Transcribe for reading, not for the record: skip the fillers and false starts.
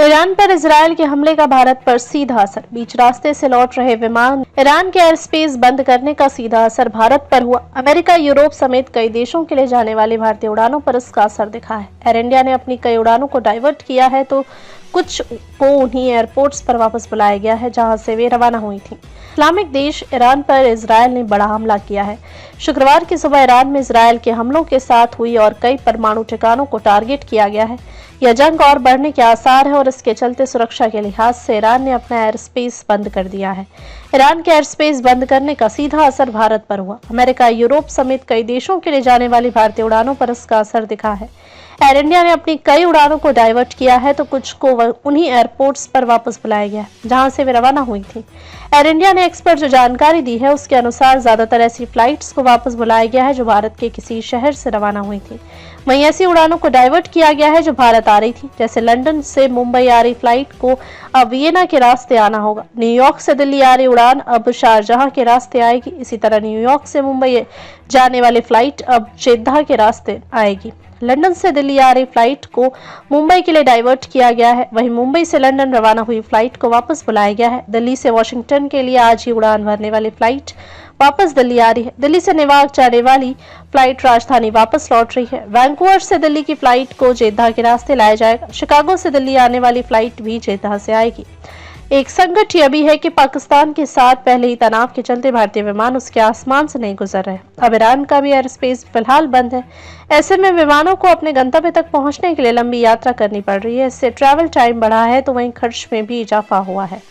Iran पर Israel के हमले का भारत पर सीधा असर। बीच रास्ते से लौट रहे विमान, ईरान के एयर स्पेस बंद करने का सीधा असर भारत पर हुआ। अमेरिका, यूरोप समेत कई देशों के लिए जाने वाली भारतीय उड़ानों पर इसका असर दिखा है। एयर इंडिया ने अपनी कई उड़ानों को डाइवर्ट किया है, तो कुछ को उन्हीं एयरपोर्ट्स पर वापस बुलाया गया है जहां से वे रवाना हुई थीं। इस्लामिक देश ईरान पर इजरायल ने बड़ा हमला किया है। शुक्रवार की सुबह ईरान में इजरायल के हमलों के साथ हुई और कई परमाणु ठिकानों को टारगेट किया गया है। यह जंग और बढ़ने के आसार है और इसके चलते सुरक्षा के लिहाज से ईरान ने अपना एयर स्पेस बंद कर दिया है। ईरान के एयर स्पेस बंद करने का सीधा असर भारत पर हुआ। अमेरिका, यूरोप समेत कई देशों के लिए जाने वाली भारतीय उड़ानों पर इसका असर दिखा है। एयर इंडिया ने अपनी कई उड़ानों को डाइवर्ट किया है, तो कुछ को उन्हीं एयरपोर्ट्स पर वापस बुलाया गया है जहां से वे रवाना हुई थी। एयर इंडिया ने एक्सपर्ट जो जानकारी दी है उसके अनुसार ज्यादातर ऐसी फ्लाइट्स को वापस बुलाया गया है जो भारत के किसी शहर से रवाना हुई थी। वहीं ऐसी उड़ानों को डाइवर्ट किया गया है जो भारत आ रही थी। जैसे लंदन से मुंबई आ रही फ्लाइट को अब वियना के रास्ते आना होगा। न्यूयॉर्क से दिल्ली आ रही उड़ान अब शारजाह के रास्ते आएगी। इसी तरह न्यूयॉर्क से मुंबई जाने वाली फ्लाइट अब जेद्दाह के रास्ते आएगी। लंदन से दिल्ली आ रही फ्लाइट को मुंबई के लिए डाइवर्ट किया गया है। वहीं मुंबई से लंदन रवाना हुई फ्लाइट को वापस बुलाया गया है। दिल्ली से वॉशिंगटन के लिए आज ही उड़ान भरने वाली फ्लाइट वापस दिल्ली आ रही है। दिल्ली से न्यूयॉर्क जाने वाली फ्लाइट राजधानी वापस लौट रही है। वैंकूवर से दिल्ली की फ्लाइट को जेद्दाह के रास्ते लाया जाएगा। शिकागो से दिल्ली आने वाली फ्लाइट भी जेद्दाह से आएगी। एक संकट यह भी है कि पाकिस्तान के साथ पहले ही तनाव के चलते भारतीय विमान उसके आसमान से नहीं गुजर रहे। अब ईरान का भी एयर स्पेस फिलहाल बंद है। ऐसे में विमानों को अपने गंतव्य तक पहुंचने के लिए लंबी यात्रा करनी पड़ रही है। इससे ट्रैवल टाइम बढ़ा है, तो वहीं खर्च में भी इजाफा हुआ है।